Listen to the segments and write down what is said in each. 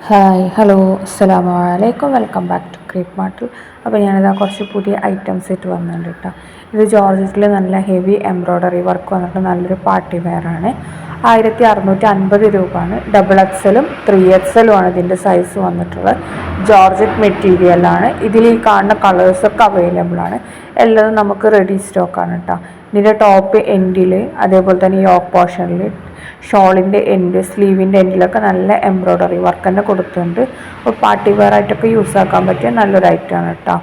Hi hello അസ്സലാമു അലൈക്കും welcome back to creep മാർട്ടിൽ. അപ്പോൾ ഞാനിതാ കുറച്ച് പുതിയ ഐറ്റംസ് ഇട്ട് വന്നിട്ടുണ്ട് കേട്ടോ. ഇത് ജോർജറ്റിൽ നല്ല ഹെവി എംബ്രോയ്ഡറി വർക്ക് വന്നിട്ട് നല്ലൊരു പാർട്ടി വെയറാണ്. 1650 രൂപയാണ്. ഡബിൾ എക്സലും 3XL ആണ് ഇതിൻ്റെ സൈസ് വന്നിട്ടുള്ളത്. ജോർജറ്റ് മെറ്റീരിയലാണ്. ഇതിൽ ഈ കാണുന്ന കളേഴ്സൊക്കെ അവൈലബിൾ ആണ്. എല്ലാതും നമുക്ക് റെഡി സ്റ്റോക്കാണ് കേട്ടോ. ഇതിൻ്റെ ടോപ്പ് എൻഡിൽ അതേപോലെ തന്നെ യോക്ക് പോർഷനിൽ ഷോളിൻ്റെ എൻഡ് സ്ലീവിൻ്റെ എൻഡിലൊക്കെ നല്ല എംബ്രോയ്ഡറി വർക്ക് തന്നെ കൊടുത്തിട്ടുണ്ട്. അപ്പോൾ പാർട്ടി വെയർ ആയിട്ടൊക്കെ യൂസ് ആക്കാൻ പറ്റിയ നല്ലൊരു ഐറ്റമാണ് കേട്ടോ.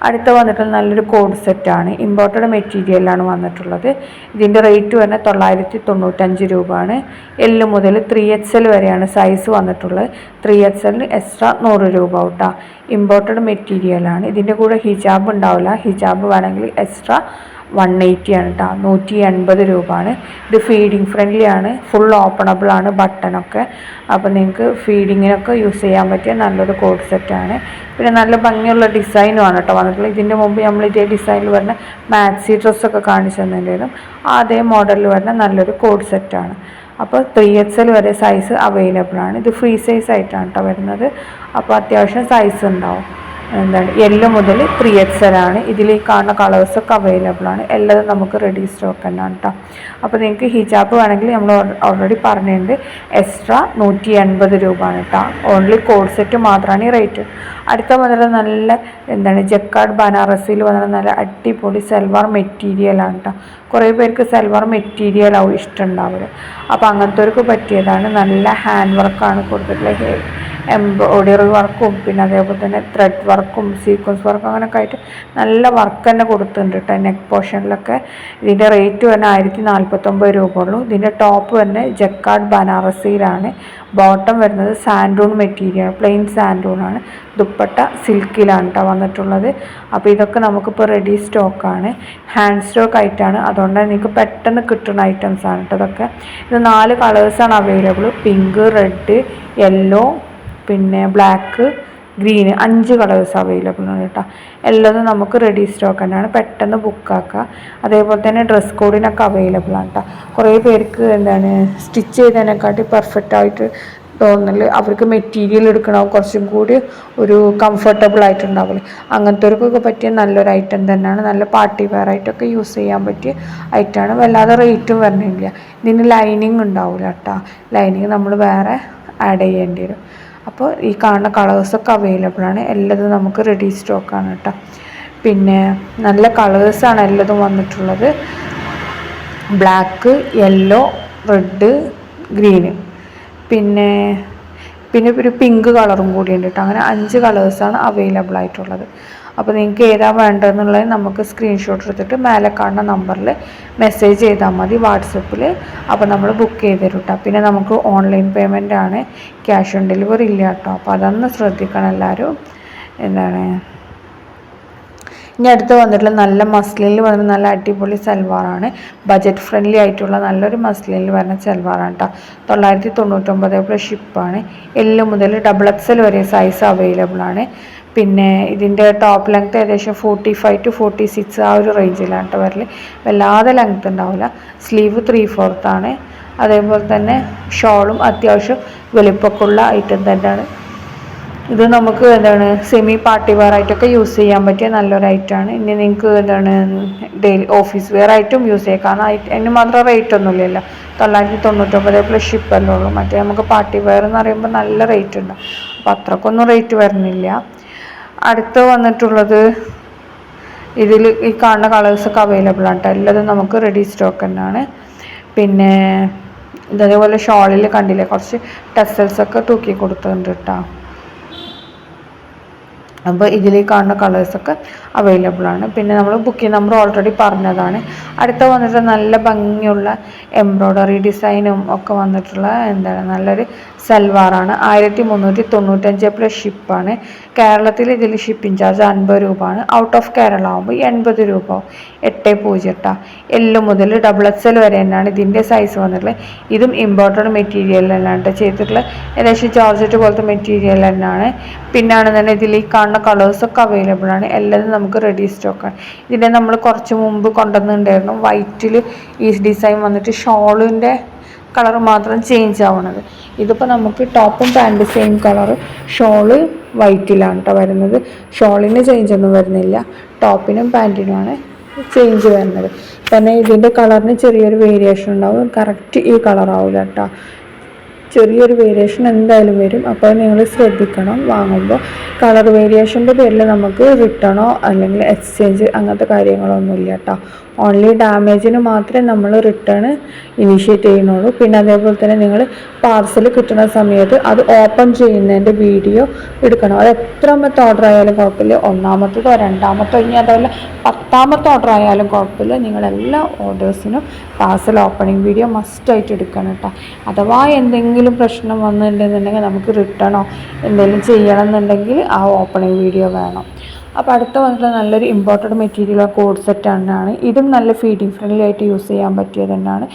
അടുത്ത വന്നിട്ട് നല്ലൊരു കോഡ് സെറ്റാണ്. ഇമ്പോർട്ടഡ് മെറ്റീരിയലാണ് വന്നിട്ടുള്ളത്. ഇതിൻ്റെ റേറ്റ് തന്നെ 995 രൂപയാണ്. L മുതൽ 3XL വരെയാണ് സൈസ് വന്നിട്ടുള്ളത്. 3XLന് എക്സ്ട്രാ 100 രൂപ കേട്ടോ. ഇമ്പോർട്ടഡ് മെറ്റീരിയലാണ്. ഇതിൻ്റെ കൂടെ ഹിജാബ് ഉണ്ടാവില്ല. ഹിജാബ് വേണമെങ്കിൽ എക്സ്ട്രാ 180 ആണ് കേട്ടോ. 180 രൂപയാണ്. ഇത് ഫീഡിങ് ഫ്രണ്ട്ലി ആണ്. ഫുൾ ഓപ്പണബിൾ ആണ് ബട്ടണൊക്കെ. അപ്പോൾ നിങ്ങൾക്ക് ഫീഡിങ്ങിനൊക്കെ യൂസ് ചെയ്യാൻ പറ്റിയ നല്ലൊരു കോഡ് സെറ്റാണ്. പിന്നെ നല്ല ഭംഗിയുള്ള ഡിസൈനുമാണ് കേട്ടോ വന്നിട്ടുള്ളത്. ഇതിൻ്റെ മുമ്പ് നമ്മൾ ഇതേ ഡിസൈനിൽ വരുന്ന മാക്സി ഡ്രസ്സൊക്കെ കാണിച്ചു തന്നതിൻ്റെതും അതേ മോഡലിൽ വരുന്ന നല്ലൊരു കോഡ് സെറ്റാണ്. അപ്പോൾ 3XL വരെ സൈസ് അവൈലബിൾ ആണ്. ഇത് ഫ്രീ സൈസ് ആയിട്ടാണ് കേട്ടോ വരുന്നത്. അപ്പോൾ അത്യാവശ്യം സൈസ് ഉണ്ടാവും. L മുതൽ 3XL ആണ്. ഇതിൽ കാണുന്ന കളേഴ്സൊക്കെ അവൈലബിൾ ആണ്. എല്ലാതും നമുക്ക് റെഡി സ്റ്റോക്ക് തന്നെയാണ് കേട്ടോ. അപ്പോൾ നിങ്ങൾക്ക് ഹിജാബ് വേണമെങ്കിൽ നമ്മൾ ഓൾറെഡി പറഞ്ഞിട്ടുണ്ട് എക്സ്ട്രാ 180 രൂപയാണ് കേട്ടോ. ഓൺലി കോഡ് സെറ്റ് മാത്രമാണ് ഈ റേറ്റ്. അടുത്ത മുതൽ നല്ല ജക്കാർഡ് ബനാറസിയിൽ വന്നിട്ട് നല്ല അടിപൊളി സൽവാർ മെറ്റീരിയലാണ് കേട്ടോ. കുറേ പേർക്ക് സൽവാർ മെറ്റീരിയലാവും ഇഷ്ടമുണ്ടാവില്ല. അപ്പോൾ അങ്ങനത്തെവർക്ക് പറ്റിയതാണ്. നല്ല ഹാൻഡ് വർക്കാണ് കൊടുത്തിട്ടുള്ളത്. എംബ്രോയ്ഡറി വർക്കും പിന്നെ അതേപോലെ തന്നെ ത്രെഡ് വർക്കും സീക്വൻസ് വർക്കും അങ്ങനെയൊക്കെ ആയിട്ട് നല്ല വർക്ക് തന്നെ കൊടുത്തിട്ടുണ്ട് കേട്ടോ. നെക്ക് പോർഷനിലൊക്കെ ഇതിൻ്റെ റേറ്റ് തന്നെ 1049 രൂപ ഉള്ളൂ. ഇതിൻ്റെ ടോപ്പ് തന്നെ ജക്കാർഡ് ബനാറസിയിലാണ്. ബോട്ടം വരുന്നത് സാൻഡൂൺ മെറ്റീരിയൽ പ്ലെയിൻ സാൻഡൂണാണ്. ദുപ്പട്ട സിൽക്കിലാണ് കേട്ടോ വന്നിട്ടുള്ളത്. അപ്പോൾ ഇതൊക്കെ നമുക്കിപ്പോൾ റെഡി സ്റ്റോക്കാണ്. ഹാൻഡ് സ്റ്റോക്ക് ആയിട്ടാണ്. അതുകൊണ്ട് നിങ്ങൾക്ക് പെട്ടെന്ന് കിട്ടുന്ന ഐറ്റംസാണ് കേട്ടോ ഇതൊക്കെ. ഇത് 4 കളേഴ്സാണ് അവൈലബിൾ. പിങ്ക്, റെഡ്, യെല്ലോ, പിന്നെ ബ്ലാക്ക്, ഗ്രീന് 5 കളേഴ്സ് അവൈലബിൾ ആണ് കേട്ടോ. എല്ലാതും നമുക്ക് റെഡി സ്റ്റോക്ക് തന്നെയാണ്. പെട്ടെന്ന് ബുക്കാക്കുക. അതേപോലെ തന്നെ ഡ്രസ് കോഡിനൊക്കെ അവൈലബിൾ ആണ് കേട്ടോ. കുറേ പേർക്ക് സ്റ്റിച്ച് ചെയ്തതിനെക്കാട്ടി പെർഫെക്റ്റ് ആയിട്ട് തോന്നൽ അവർക്ക് മെറ്റീരിയൽ എടുക്കണം കുറച്ചും കൂടി ഒരു കംഫർട്ടബിൾ ആയിട്ടുണ്ടാവില്ല. അങ്ങനത്തെവർക്കൊക്കെ പറ്റിയ നല്ലൊരു ഐറ്റം തന്നെയാണ്. നല്ല പാർട്ടി വെയർ ആയിട്ടൊക്കെ യൂസ് ചെയ്യാൻ പറ്റിയ ഐറ്റമാണ്. വല്ലാതെ റേറ്റും വരണില്ല. ഇതിന് ലൈനിങ് ഉണ്ടാവില്ല കേട്ടോ. ലൈനിങ് നമ്മൾ വേറെ ആഡ് ചെയ്യേണ്ടി വരും. അപ്പോൾ ഈ കാണുന്ന കളേഴ്സൊക്കെ അവൈലബിൾ ആണ്. എല്ലാതും നമുക്ക് റെഡി സ്റ്റോക്കാണ് കേട്ടോ. പിന്നെ നല്ല കളേഴ്സാണ് എല്ലാതും വന്നിട്ടുള്ളത്. ബ്ലാക്ക്, യെല്ലോ, റെഡ്, ഗ്രീന്, പിന്നെ ഒരു പിങ്ക് കളറും കൂടിയുണ്ട് കേട്ടോ. അങ്ങനെ 5 കളേഴ്സാണ് അവൈലബിൾ ആയിട്ടുള്ളത്. അപ്പോൾ നിങ്ങൾക്ക് ഏതാ വേണ്ടതെന്നുള്ളത് നമുക്ക് സ്ക്രീൻഷോട്ട് എടുത്തിട്ട് മേലെ കാണുന്ന നമ്പറിൽ മെസ്സേജ് ചെയ്താൽ മതി വാട്സപ്പിൽ. അപ്പോൾ നമ്മൾ ബുക്ക് ചെയ്ത് തരും കേട്ടോ. പിന്നെ നമുക്ക് ഓൺലൈൻ പേയ്മെൻ്റ് ആണ്. ക്യാഷ് ഓൺ ഡെലിവറി ഇല്ല കേട്ടോ. അപ്പോൾ അതൊന്ന് ശ്രദ്ധിക്കണം എല്ലാവരും. ഇനി അടുത്ത് വന്നിട്ടുള്ള നല്ല മസ്ലിനിൽ വന്നിട്ട് നല്ല അടിപൊളി സൽവാറാണ്. ബജറ്റ് ഫ്രണ്ട്ലി ആയിട്ടുള്ള നല്ലൊരു മസ്ലിനിൽ വരുന്ന സൽവാറാണ് കേട്ടോ. 999 പ്ലസ് ഷിപ്പാണ്. L മുതൽ XXL വരെ സൈസ് അവൈലബിൾ ആണ്. പിന്നെ ഇതിൻ്റെ ടോപ്പ് ലെങ്ത് ഏകദേശം 45 to 46 ആ ഒരു റേഞ്ചിലാണ് കേട്ടോ വരൽ. വല്ലാതെ ലെങ്ത് ഉണ്ടാവില്ല. സ്ലീവ് 3/4 ആണ്. അതേപോലെ തന്നെ ഷോളും അത്യാവശ്യം വലിപ്പമൊക്കെയുള്ള ഐറ്റം തന്നെയാണ്. ഇത് നമുക്ക് സെമി പാർട്ടി വെയർ ആയിട്ടൊക്കെ യൂസ് ചെയ്യാൻ പറ്റിയ നല്ലൊരു ഐറ്റമാണ്. ഇനി നിങ്ങൾക്ക് ഡെയിലി ഓഫീസ് വെയർ ആയിട്ടും യൂസ് ചെയ്യാം. കാരണം അതിന് മാത്രം റേറ്റ് ഒന്നുമില്ലല്ലോ. 999 പ്ലസ് ഷിപ്പല്ലേ ഉള്ളൂ. മറ്റേ നമുക്ക് പാർട്ടി വെയർ എന്ന് പറയുമ്പോൾ നല്ല റേറ്റ് ഉണ്ട്. അപ്പോൾ അത്രക്കൊന്നും റേറ്റ് വരുന്നില്ല. അടുത്ത് വന്നിട്ടുള്ളത് ഇതിൽ ഈ കാണുന്ന കളേഴ്സൊക്കെ അവൈലബിൾ ആണ് കേട്ടോ. എല്ലാതും നമുക്ക് റെഡി സ്റ്റോക്ക് തന്നെയാണ്. പിന്നെ ഇതേപോലെ ഷോളിൽ കണ്ടില്ലേ കുറച്ച് ടെസൽസൊക്കെ തൂക്കി കൊടുത്തിട്ടുണ്ട് കേട്ടോ. അപ്പോൾ ഇതിൽ കാണുന്ന കളേഴ്സൊക്കെ അവൈലബിൾ ആണ്. പിന്നെ നമ്മൾ ബുക്കിംഗ് നമ്പർ ഓൾറെഡി പറഞ്ഞതാണ്. അടുത്ത വന്നിട്ട് നല്ല ഭംഗിയുള്ള എംബ്രോയ്ഡറി ഡിസൈനും ഒക്കെ വന്നിട്ടുള്ള നല്ലൊരു സൽവാറാണ്. 1395 പ്ലസ് ഷിപ്പാണ്. കേരളത്തിൽ ഇതിൽ ഷിപ്പിംഗ് ചാർജ് 50 രൂപയാണ്. ഔട്ട് ഓഫ് കേരള ആകുമ്പോൾ 80 രൂപ ആവും. 8.0 L മുതൽ XXL വരെ തന്നെയാണ് ഇതിൻ്റെ സൈസ് വന്നിട്ടുള്ളത്. ഇതും ഇമ്പോർട്ടഡ് മെറ്റീരിയൽ തന്നെയാണ് ചെയ്തിട്ടുള്ളത്. ഏകദേശം ജോർജറ്റ് പോലത്തെ മെറ്റീരിയൽ തന്നെയാണ്. പിന്നാണെന്നുണ്ടെങ്കിൽ ഇതിൽ ഈ കാണുന്ന കളേഴ്സൊക്കെ അവൈലബിൾ ആണ്. എല്ലാതും നമുക്ക് റെഡി സ്റ്റോക്കാണ്. ഇതിൻ്റെ നമ്മൾ കുറച്ച് മുമ്പ് കൊണ്ടുവന്നിട്ടുണ്ടായിരുന്നു. വൈറ്റിൽ ഈ ഡിസൈൻ വന്നിട്ട് ഷോളിൻ്റെ കളർ മാത്രം ചേഞ്ച് ആവുന്നത്. ഇതിപ്പോൾ നമുക്ക് ടോപ്പും പാൻറ്റും സെയിം കളർ, ഷോള് വൈറ്റിലാണ് കേട്ടോ വരുന്നത്. ഷോളിന് ചേഞ്ച് ഒന്നും വരുന്നില്ല, ടോപ്പിനും പാൻറ്റിനുമാണ് ചേഞ്ച് വരുന്നത്. പിന്നെ ഇതിൻ്റെ കളറിന് ചെറിയൊരു വേരിയേഷൻ ഉണ്ടാവും, കറക്റ്റ് ഈ കളറാവില്ല കേട്ടോ, ചെറിയൊരു വേരിയേഷൻ എന്തായാലും വരും. അപ്പോൾ നിങ്ങൾ ശ്രദ്ധിക്കണം വാങ്ങുമ്പോൾ. കളർ വേരിയേഷൻ്റെ പേരിൽ നമുക്ക് റിട്ടേണോ അല്ലെങ്കിൽ എക്സ്ചേഞ്ച് അങ്ങനത്തെ കാര്യങ്ങളൊന്നുമില്ല കേട്ടോ. ഓൺലി ഡാമേജിന് മാത്രമേ നമ്മൾ റിട്ടേൺ ഇനീഷ്യേറ്റ് ചെയ്യുന്നുള്ളൂ. പിന്നെ അതേപോലെ തന്നെ നിങ്ങൾ പാർസൽ കിട്ടുന്ന സമയത്ത് അത് ഓപ്പൺ ചെയ്യുന്നതിൻ്റെ വീഡിയോ എടുക്കണം. അത് എത്രാമത്തെ ഓർഡർ ആയാലും കുഴപ്പമില്ല, ഒന്നാമത്തതോ രണ്ടാമത്തോ ഇനി അതല്ല 10ാമത്തെ ഓർഡർ ആയാലും കുഴപ്പമില്ല, നിങ്ങളെല്ലാ ഓർഡേഴ്സിനും പാർസൽ ഓപ്പണിംഗ് വീഡിയോ മസ്റ്റായിട്ട് എടുക്കണം കേട്ടോ. അഥവാ എന്തെങ്കിലും പ്രശ്നം വന്നിട്ടുണ്ടെന്നുണ്ടെങ്കിൽ നമുക്ക് റിട്ടേണോ എന്തെങ്കിലും ചെയ്യണം എന്നുണ്ടെങ്കിൽ ആ ഓപ്പണിംഗ് വീഡിയോ വേണം. അപ്പോൾ അടുത്ത വന്നിട്ട് നല്ലൊരു ഇമ്പോർട്ടഡ് മെറ്റീരിയൽ കോഡ് സെറ്റ് തന്നെയാണ്. ഇതും നല്ല ഫീഡിങ് ഫ്രണ്ട്ലി ആയിട്ട് യൂസ് ചെയ്യാൻ പറ്റിയത് തന്നെയാണ്.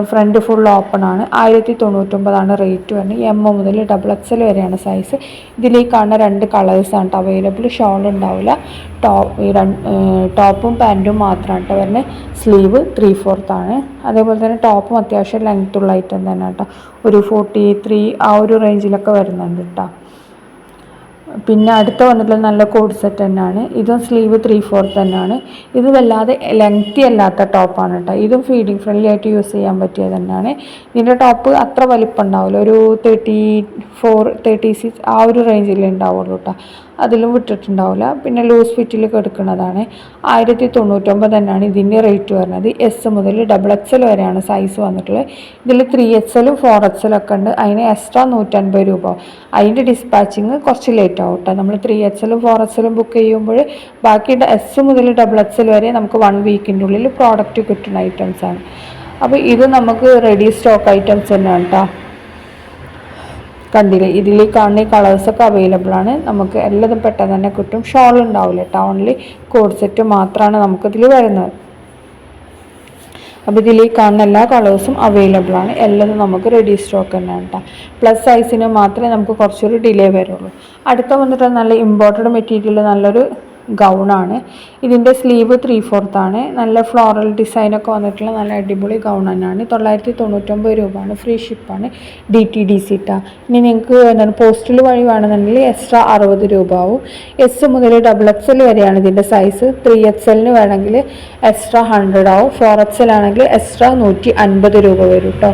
ഫ്രണ്ട് ഫുൾ ഓപ്പൺ ആണ്. 1099 റേറ്റ് വരുന്നത്. എം മുതൽ XXL വരെയാണ് സൈസ്. ഇതിലേക്ക് കാണുന്ന 2 കളേഴ്സാണ് കേട്ടോ അവൈലബിൾ. ഷോൾ ഉണ്ടാവില്ല, ടോപ്പും പാൻറ്റും മാത്രമാണ് കേട്ടോ വരുന്നത്. സ്ലീവ് 3/4 ആണ്. അതേപോലെ തന്നെ ടോപ്പും അത്യാവശ്യം ലെങ്ത്തുള്ള ഐറ്റം തന്നെ കേട്ടോ, ഒരു 43 ആ ഒരു റേഞ്ചിലൊക്കെ വരുന്നുണ്ട് കേട്ടോ. പിന്നെ അടുത്ത വന്നിട്ടുള്ള നല്ല കോഡ് സെറ്റ് തന്നെയാണ്. ഇതും സ്ലീവ് 3/4 തന്നെയാണ്. ഇത് വല്ലാതെ ലെങ്തി അല്ലാത്ത ടോപ്പാണ് കേട്ടോ. ഇതും ഫീഡിങ് ഫ്രണ്ട്ലി ആയിട്ട് യൂസ് ചെയ്യാൻ പറ്റിയത് തന്നെയാണ്. ഇതിൻ്റെ ടോപ്പ് അത്ര വലിപ്പം ഉണ്ടാവില്ല, ഒരു 34, 36 ആ ഒരു റേഞ്ചിൽ ഉണ്ടാവുള്ളൂ കേട്ടോ, അതിലും വിട്ടിട്ടുണ്ടാവില്ല. പിന്നെ ലൂസ് ഫിറ്റിൽ എടുക്കുന്നതാണ്. 1099 തന്നെയാണ് ഇതിൻ്റെ റേറ്റ് വരുന്നത്. എസ് മുതൽ XXL വരെയാണ് സൈസ് വന്നിട്ടുള്ളത്. ഇതിൽ 3XL 4XL ഒക്കെ ഉണ്ട്. അതിന് എക്സ്ട്രാ 150 രൂപ. അതിൻ്റെ ഡിസ്പാച്ചിങ് കുറച്ച് ലേറ്റ് ആവും കേട്ടോ. നമ്മൾ 3XL 4XL ബുക്ക് ചെയ്യുമ്പോൾ ബാക്കി എസ് മുതൽ XXL വരെ നമുക്ക് 1 വീക്കിൻ്റെ ഉള്ളിൽ പ്രോഡക്റ്റ് കിട്ടുന്ന ഐറ്റംസാണ്. അപ്പോൾ ഇത് നമുക്ക് റെഡി സ്റ്റോക്ക് ഐറ്റംസ് തന്നെയാണ് കേട്ടോ. കണ്ടില്ലേ, ഇതിൽ കാണുന്ന കളേഴ്സൊക്കെ അവൈലബിൾ ആണ്. നമുക്ക് എല്ലാതും പെട്ടെന്ന് തന്നെ കിട്ടും. ഷോൾ ഉണ്ടാവില്ല കേട്ടോ, ഓൺലി കോഡ് സെറ്റ് മാത്രമാണ് നമുക്കിതിൽ വരുന്നത്. അപ്പോൾ ഇതിൽ കാണുന്ന എല്ലാ കളേഴ്സും അവൈലബിൾ ആണ്. എല്ലാതും നമുക്ക് റെഡി സ്റ്റോക്ക് തന്നെയാണ് കേട്ടോ. പ്ലസ് സൈസിന് മാത്രമേ നമുക്ക് കുറച്ചൊരു ഡിലേ വരുള്ളൂ. അടുത്ത വന്നിട്ട് നല്ല ഇമ്പോർട്ടഡ് മെറ്റീരിയൽ നല്ലൊരു ഗൗണാണ്. ഇതിൻ്റെ സ്ലീവ് 3/4 ആണ്. നല്ല ഫ്ലോറൽ ഡിസൈനൊക്കെ വന്നിട്ടുള്ള നല്ല അടിപൊളി ഗൗൺ തന്നെയാണ്. 999 രൂപയാണ്. ഫ്രീ ഷിപ്പാണ്, DTDC ട്ടാ. ഇനി നിങ്ങൾക്ക് എന്താണ് പോസ്റ്റിൽ വഴി വേണമെന്നുണ്ടെങ്കിൽ എക്സ്ട്രാ 60 രൂപ ആവും. എസ് മുതൽ XXL വരെയാണ് ഇതിൻ്റെ സൈസ്. 3XLന് വേണമെങ്കിൽ എക്സ്ട്രാ 100 ആവും. 4XL ആണെങ്കിൽ എക്സ്ട്രാ 150 രൂപ വരും കേട്ടോ.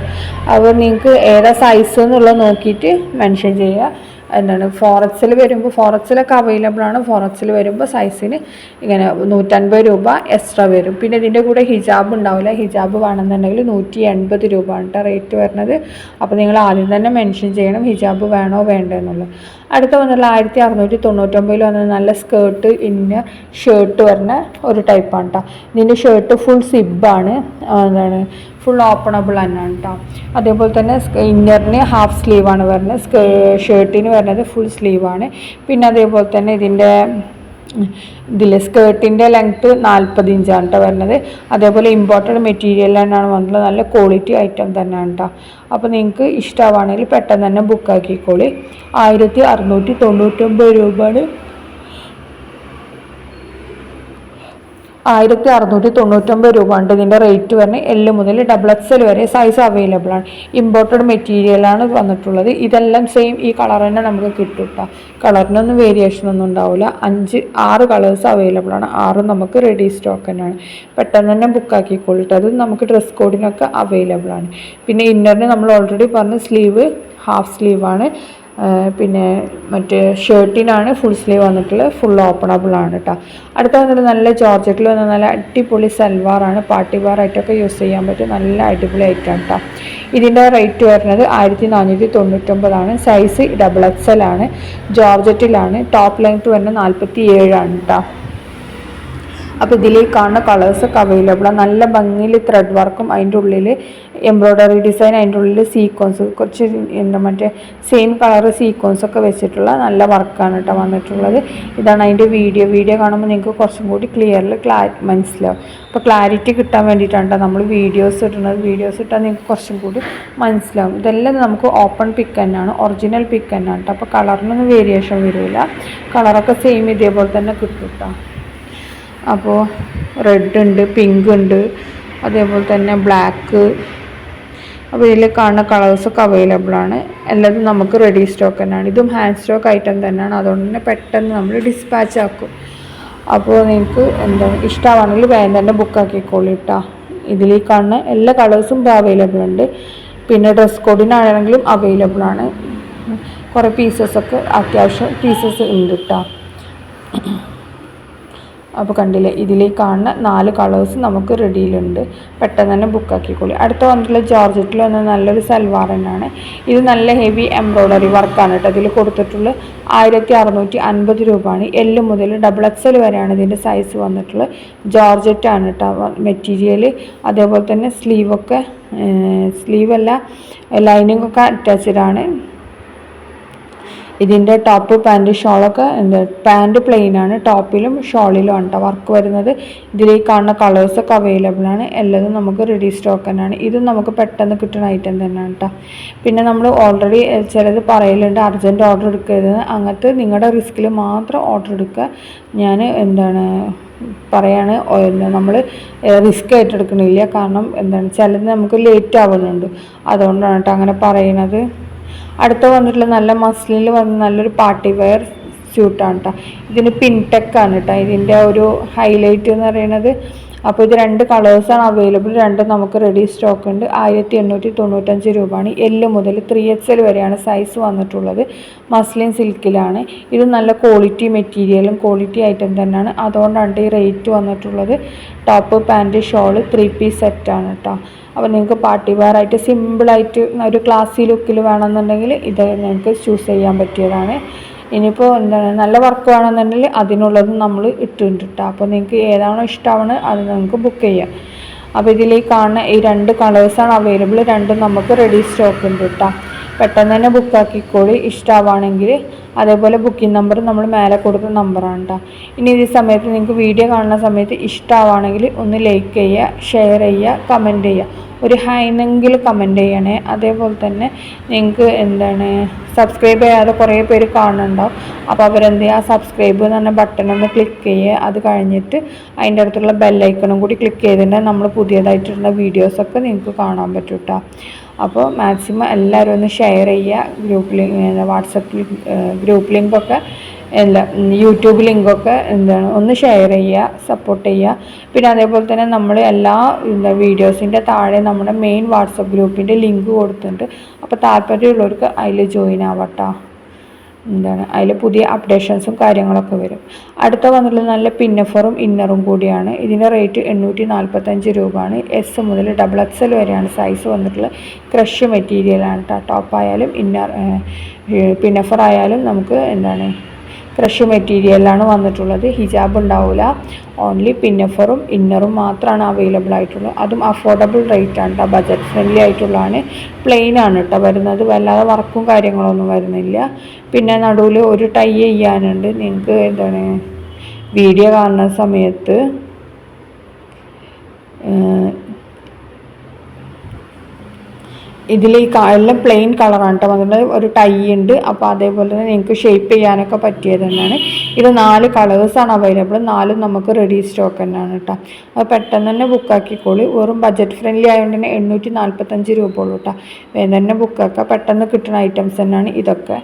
അപ്പോൾ നിങ്ങൾക്ക് ഏതാ സൈസ് എന്നുള്ളത് നോക്കിയിട്ട് മെൻഷൻ ചെയ്യുക. എന്താണ് 4XL വരുമ്പോൾ 4XL അവൈലബിൾ ആണ്. 4XL വരുമ്പോൾ സൈസിന് ഇങ്ങനെ 150 രൂപ എക്സ്ട്രാ വരും. പിന്നെ ഇതിൻ്റെ കൂടെ ഹിജാബ് ഉണ്ടാവില്ല. ഹിജാബ് വേണമെന്നുണ്ടെങ്കിൽ 180 രൂപ ആണ് റേറ്റ് വരുന്നത്. അപ്പോൾ നിങ്ങൾ ആദ്യം തന്നെ മെൻഷൻ ചെയ്യണം ഹിജാബ് വേണോ വേണ്ടെന്നുള്ളത്. അടുത്ത വന്നുള്ള 1699 വന്നത് നല്ല സ്കേർട്ട് ഇന്നർ ഷർട്ട് വരുന്ന ഒരു ടൈപ്പാണ് കേട്ടോ. ഇതിൻ്റെ ഷർട്ട് ഫുൾ സിബാണ്, എന്താണ് ഫുൾ ഓപ്പണബിൾ തന്നെയാണ് കേട്ടോ. അതേപോലെ തന്നെ ഇന്നറിന് ഹാഫ് സ്ലീവാണ് വരുന്നത്. ഷർട്ടിന് വരുന്നത് ഫുൾ സ്ലീവാണ്. പിന്നെ അതേപോലെ തന്നെ ഇതിൽ സ്കേർട്ടിൻ്റെ ലെങ്ത്ത് 40 ഇഞ്ചാണ് കേട്ടോ വരുന്നത്. അതേപോലെ ഇമ്പോർട്ടഡ് മെറ്റീരിയൽ തന്നെയാണ് വന്നിട്ടുള്ളത്. നല്ല ക്വാളിറ്റി ഐറ്റം തന്നെയാണ് കേട്ടോ. അപ്പോൾ നിങ്ങൾക്ക് ഇഷ്ടമാണെങ്കിൽ പെട്ടെന്ന് തന്നെ ബുക്കാക്കിക്കോളി. 1699 രൂപയാണ്. 1699 രൂപ ഉണ്ട് ഇതിൻ്റെ റേറ്റ് വരുന്നത്. L മുതൽ XXL വരെ സൈസ് അവൈലബിൾ ആണ്. ഇമ്പോർട്ടഡ് മെറ്റീരിയലാണ് വന്നിട്ടുള്ളത്. ഇതെല്ലാം സെയിം ഈ കളർ തന്നെ നമുക്ക് കിട്ടും കേട്ടോ. കളറിനൊന്നും വേരിയേഷൻ ഒന്നും ഉണ്ടാവില്ല. 6 കളേഴ്സ് അവൈലബിൾ ആണ്. 6 നമുക്ക് റെഡി സ്റ്റോക്ക് തന്നെയാണ്. പെട്ടെന്ന് തന്നെ ബുക്കാക്കിക്കോളിട്ട്. അത് നമുക്ക് ഡ്രസ് കോഡിനൊക്കെ അവൈലബിൾ ആണ്. പിന്നെ ഇന്നറിന് നമ്മൾ ഓൾറെഡി പറഞ്ഞ സ്ലീവ് ഹാഫ് സ്ലീവാണ്. പിന്നെ മറ്റേ ഷർട്ടിനാണ് ഫുൾ സ്ലീവ് വന്നിട്ടുള്ളത്. ഫുൾ ഓപ്പണബിൾ ആണ് കേട്ടോ. അടുത്ത വന്നിട്ട് നല്ല ജോർജറ്റിൽ വന്ന നല്ല അടിപൊളി സൽവാറാണ്. പാർട്ടി വെയർ ആയിട്ടൊക്കെ യൂസ് ചെയ്യാൻ പറ്റും. നല്ല അടിപൊളി ഐറ്റം കേട്ടോ. ഇതിൻ്റെ റേറ്റ് വരുന്നത് 1499 ആണ്. സൈസ് XXL ആണ്. ജോർജറ്റിലാണ്. ടോപ്പ് ലെങ്ത് വരുന്നത് 47 ആണ് കേട്ടോ. അപ്പോൾ ഇതിലേക്ക് കാണുന്ന കളേഴ്സൊക്കെ അവൈലബിളാണ്. നല്ല ഭംഗിയിൽ ത്രെഡ് വർക്കും അതിൻ്റെ ഉള്ളിൽ എംബ്രോയ്ഡറി ഡിസൈൻ, അതിൻ്റെ ഉള്ളിൽ സീക്വൻസ് കുറച്ച് മറ്റേ സെയിം കളർ സീക്വൻസൊക്കെ വെച്ചിട്ടുള്ള നല്ല വർക്കാണ് കേട്ടോ വന്നിട്ടുള്ളത്. ഇതാണ് അതിൻ്റെ വീഡിയോ കാണുമ്പോൾ നിങ്ങൾക്ക് കുറച്ചും കൂടി ക്ലിയറിൽ മനസ്സിലാവും. അപ്പോൾ ക്ലാരിറ്റി കിട്ടാൻ വേണ്ടിയിട്ടാണ് കേട്ടോ നമ്മൾ വീഡിയോസ് ഇടുന്നത്. വീഡിയോസ് ഇട്ടാൽ നിങ്ങൾക്ക് കുറച്ചും കൂടി മനസ്സിലാവും. ഇതെല്ലാം നമുക്ക് ഓപ്പൺ പിക്ക് തന്നെയാണ്, ഒറിജിനൽ പിക്ക് തന്നെയാണ് കേട്ടോ. അപ്പോൾ കളറിനൊന്നും വേരിയേഷൻ വരില്ല. കളറൊക്കെ സെയിം ഇതേപോലെ തന്നെ കിട്ടും കേട്ടോ. അപ്പോൾ റെഡ് ഉണ്ട്, പിങ്ക് ഉണ്ട്, അതേപോലെ തന്നെ ബ്ലാക്ക്, അപ്പോൾ ഇതിൽ കാണുന്ന കളേഴ്സൊക്കെ അവൈലബിൾ ആണ്. എല്ലാതും നമുക്ക് റെഡി സ്റ്റോക്ക് തന്നെയാണ്. ഇതും ഹാൻഡ് സ്റ്റോക്ക് ഐറ്റം തന്നെയാണ്. അതുകൊണ്ട് തന്നെ പെട്ടെന്ന് നമ്മൾ ഡിസ്പാച്ച് ആക്കും. അപ്പോൾ നിങ്ങൾക്ക് ഇഷ്ടമാണെങ്കിൽ വേഗം തന്നെ ബുക്കാക്കിക്കോളൂ കേട്ടോ. ഇതിൽ കാണുന്ന എല്ലാ കളേഴ്സും അവൈലബിൾ ഉണ്ട്. പിന്നെ ഡ്രസ് കോഡിനാണെങ്കിലും അവൈലബിൾ ആണ്. കുറേ പീസസൊക്കെ അത്യാവശ്യം പീസസ് ഉണ്ട് കേട്ടോ. അപ്പോൾ കണ്ടില്ലേ, ഇതിൽ കാണുന്ന 4 കളേഴ്സ് നമുക്ക് റെഡിയിലുണ്ട്. പെട്ടെന്ന് തന്നെ ബുക്കാക്കിക്കോളി. അടുത്ത വന്നിട്ടുള്ള ജോർജറ്റിൽ വന്ന നല്ലൊരു സൽവാർ തന്നെയാണ്. ഇത് നല്ല ഹെവി എംബ്രോയ്ഡറി വർക്കാണ് കേട്ടോ. ഇതിൽ കൊടുത്തിട്ടുള്ള 1650 രൂപയാണ്. L മുതൽ XXL വരെയാണ് ഇതിൻ്റെ സൈസ് വന്നിട്ടുള്ളത്. ജോർജറ്റാണ് കേട്ടോ മെറ്റീരിയൽ. അതേപോലെ തന്നെ സ്ലീവല്ല ലൈനിങ് ഒക്കെ അറ്റാച്ച്ഡ് ആണ്. ഇതിൻ്റെ ടോപ്പ് പാൻറ്റ് ഷോളൊക്കെ പാൻറ്റ് പ്ലെയിൻ ആണ്, ടോപ്പിലും ഷോളിലും ആണ് കേട്ടോ വർക്ക് വരുന്നത്. ഇതിൽ കാണുന്ന കളേഴ്സൊക്കെ അവൈലബിൾ ആണ്. എല്ലാതും നമുക്ക് റെഡി സ്റ്റോക്ക് തന്നെയാണ്. ഇതും നമുക്ക് പെട്ടെന്ന് കിട്ടുന്ന ഐറ്റം തന്നെയാണ് കേട്ടോ. പിന്നെ നമ്മൾ ഓൾറെഡി ചിലത് പറയലുണ്ട് അർജൻറ്റ് ഓർഡർ എടുക്കരുത്. അങ്ങനത്തെ നിങ്ങളുടെ റിസ്കിൽ മാത്രം ഓർഡർ എടുക്കുക. ഞാൻ പറയാണ് നമ്മൾ റിസ്ക് ഏറ്റെടുക്കണില്ല. കാരണം ചിലത് നമുക്ക് ലേറ്റ് ആവുന്നുണ്ട്. അതുകൊണ്ടാണ് കേട്ടോ അങ്ങനെ പറയുന്നത്. അടുത്ത വന്നിട്ടുള്ള നല്ല മസ്ലിനിൽ വന്ന് നല്ലൊരു പാർട്ടി വെയർ സ്യൂട്ടാണ് കേട്ടോ. ഇതിന് പിൻടെക്കാണ് കേട്ടോ ഇതിൻ്റെ ഒരു ഹൈലൈറ്റ് എന്ന് പറയുന്നത്. അപ്പോൾ ഇത് 2 കളേഴ്സാണ് അവൈലബിൾ. രണ്ടും നമുക്ക് റെഡി സ്റ്റോക്ക് ഉണ്ട്. 1895 രൂപയാണ്. L മുതൽ 3XL വരെയാണ് സൈസ് വന്നിട്ടുള്ളത്. മസ്ലിൻ സിൽക്കിലാണ്. ഇത് നല്ല ക്വാളിറ്റി മെറ്റീരിയലും ക്വാളിറ്റി ഐറ്റം തന്നെയാണ്. അതുകൊണ്ടാണ് ഈ റേറ്റ് വന്നിട്ടുള്ളത്. ടോപ്പ് പാൻറ്റ് ഷോള് 3 പീസ് സെറ്റാണ് കേട്ടോ. അപ്പോൾ നിങ്ങൾക്ക് പാർട്ടി വെയർ ആയിട്ട് സിമ്പിളായിട്ട് ഒരു ക്ലാസി ലുക്കിൽ വേണമെന്നുണ്ടെങ്കിൽ ഇത് നിങ്ങൾക്ക് ചൂസ് ചെയ്യാൻ പറ്റിയതാണ്. ഇനിയിപ്പോൾ നല്ല വർക്ക് വേണമെന്നുണ്ടെങ്കിൽ അതിനുള്ളതും നമ്മൾ ഇട്ടിട്ടുണ്ട് കേട്ടോ. അപ്പോൾ നിങ്ങൾക്ക് ഏതാണോ ഇഷ്ടമാവുന്നത് അത് നിങ്ങൾക്ക് ബുക്ക് ചെയ്യാം. അപ്പോൾ ഇതിൽ കാണുന്ന ഈ 2 കളേഴ്സാണ് അവൈലബിൾ. രണ്ടും നമുക്ക് റെഡി സ്റ്റോക്ക് ഉണ്ട് കേട്ടോ. പെട്ടെന്ന് തന്നെ ബുക്കാക്കിക്കോളി ഇഷ്ടമാണെങ്കിൽ. അതേപോലെ ബുക്കിംഗ് നമ്പർ നമ്മൾ മേലെ കൊടുക്കുന്ന നമ്പറാണ് കേട്ടോ. ഇനി ഈ സമയത്ത് നിങ്ങൾക്ക് വീഡിയോ കാണുന്ന സമയത്ത് ഇഷ്ടമാണെങ്കിൽ ഒന്ന് ലൈക്ക് ചെയ്യുക, ഷെയർ ചെയ്യുക, കമൻറ്റ് ചെയ്യുക. ഒരു ഹൈനെങ്കിലും കമൻറ്റ് ചെയ്യണേ. അതേപോലെ തന്നെ നിങ്ങൾക്ക് സബ്സ്ക്രൈബ് ചെയ്യാതെ കുറേ പേര് കാണുന്നുണ്ടാവും. അപ്പോൾ അവരെന്ത് ചെയ്യുക, സബ്സ്ക്രൈബ് എന്ന് പറഞ്ഞ ബട്ടൺ ഒന്ന് ക്ലിക്ക് ചെയ്യുക. അത് കഴിഞ്ഞിട്ട് അതിൻ്റെ അടുത്തുള്ള ബെല്ലൈക്കണും കൂടി ക്ലിക്ക് ചെയ്തിട്ടുണ്ടെങ്കിൽ നമ്മൾ പുതിയതായിട്ടുള്ള വീഡിയോസൊക്കെ നിങ്ങൾക്ക് കാണാൻ പറ്റും കേട്ടോ. അപ്പോൾ മാക്സിമം എല്ലാവരും ഒന്ന് ഷെയർ ചെയ്യുക. വാട്സപ്പിൽ ഗ്രൂപ്പ് ലിങ്കൊക്കെ യൂട്യൂബ് ലിങ്കൊക്കെ ഒന്ന് ഷെയർ ചെയ്യുക, സപ്പോർട്ട് ചെയ്യുക. പിന്നെ അതേപോലെ തന്നെ നമ്മൾ എല്ലാ വീഡിയോസിൻ്റെ താഴെ നമ്മുടെ മെയിൻ വാട്സപ്പ് ഗ്രൂപ്പിൻ്റെ ലിങ്ക് കൊടുത്തിട്ടുണ്ട്. അപ്പോൾ താല്പര്യമുള്ളവർക്ക് അതിൽ ജോയിൻ ആവട്ടോ. അതിൽ പുതിയ അപ്ഡേഷൻസും കാര്യങ്ങളൊക്കെ വരും. അടുത്ത വന്നിട്ടുള്ളത് നല്ല പിന്നഫറും ഇന്നറും കൂടിയാണ്. ഇതിൻ്റെ റേറ്റ് 845 രൂപയാണ്. S മുതൽ XXL വരെയാണ് സൈസ് വന്നിട്ടുള്ളത്. ക്രഷ് മെറ്റീരിയലാണ് കേട്ടോ. ടോപ്പായാലും പിന്നഫർ ആയാലും നമുക്ക് ക്രഷ് മെറ്റീരിയലാണ് വന്നിട്ടുള്ളത്. ഹിജാബ് ഉണ്ടാവില്ല. ഓൺലി പിന്നഫറും ഇന്നറും മാത്രമാണ് അവൈലബിൾ ആയിട്ടുള്ളത്. അതും അഫോർഡബിൾ റേറ്റ് ആണ് കേട്ടോ. ബജറ്റ് ഫ്രണ്ട്ലി ആയിട്ടുള്ളതാണ്. പ്ലെയിൻ ആണ് കേട്ടോ വരുന്നത്. വല്ലാതെ വർക്കും കാര്യങ്ങളൊന്നും വരുന്നില്ല. പിന്നെ നടുവിൽ ഒരു ടൈ ചെയ്യാനുണ്ട്. നിങ്ങൾക്ക് വീഡിയോ കാണുന്ന സമയത്ത് ഇതിൽ എല്ലാം പ്ലെയിൻ കളറാണ് കേട്ടോ വന്നിട്ട്. ഒരു ടൈ ഉണ്ട്. അപ്പോൾ അതേപോലെ തന്നെ നിങ്ങൾക്ക് ഷേപ്പ് ചെയ്യാനൊക്കെ പറ്റിയത് തന്നെയാണ്. ഇത് 4 കളേഴ്സാണ് അവൈലബിൾ. 4ഉം നമുക്ക് റെഡി സ്റ്റോക്ക് തന്നെയാണ് കേട്ടോ. അപ്പോൾ പെട്ടെന്ന് തന്നെ ബുക്കാക്കിക്കോളി. വെറും ബജറ്റ് ഫ്രണ്ട്ലി ആയതുകൊണ്ട് തന്നെ 845 രൂപ ഉള്ളൂ കേട്ടോ. വേഗം തന്നെ ബുക്കാക്കുക. പെട്ടെന്ന് കിട്ടുന്ന ഐറ്റംസ് തന്നെയാണ് ഇതൊക്കെ.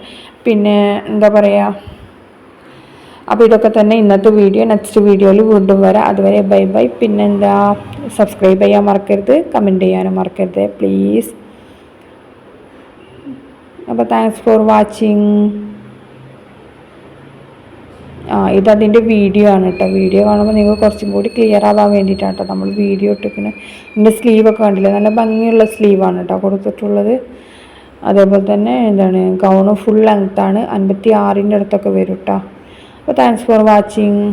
പിന്നെ എന്താ പറയുക, അപ്പോൾ ഇതൊക്കെ തന്നെ ഇന്നത്തെ വീഡിയോ. നെക്സ്റ്റ് വീഡിയോയിൽ വീണ്ടും വരാം. അതുവരെ ബൈ ബൈ. പിന്നെന്താ, സബ്സ്ക്രൈബ് ചെയ്യാൻ മറക്കരുത്, കമൻറ്റ് ചെയ്യാനും മറക്കരുത് പ്ലീസ്. അപ്പോൾ താങ്ക്സ് ഫോർ വാച്ചിങ്. ഇതതിൻ്റെ വീഡിയോ ആണ് കേട്ടോ. വീഡിയോ കാണുമ്പോൾ നിങ്ങൾ കുറച്ചും കൂടി ക്ലിയർ ആവാൻ വേണ്ടിയിട്ടാണ് കേട്ടോ നമ്മൾ വീഡിയോ ഇട്ടിരിക്കുന്നത്. ഇതിൻ്റെ സ്ലീവൊക്കെ കണ്ടില്ലേ, നല്ല ഭംഗിയുള്ള സ്ലീവാണ് കേട്ടോ കൊടുത്തിട്ടുള്ളത്. അതേപോലെ തന്നെ ഗൗണ് ഫുൾ ലെങ്ത്താണ്. 56ൻ്റെ അടുത്തൊക്കെ വരും കേട്ടോ. അപ്പോൾ താങ്ക്സ് ഫോർ വാച്ചിങ്.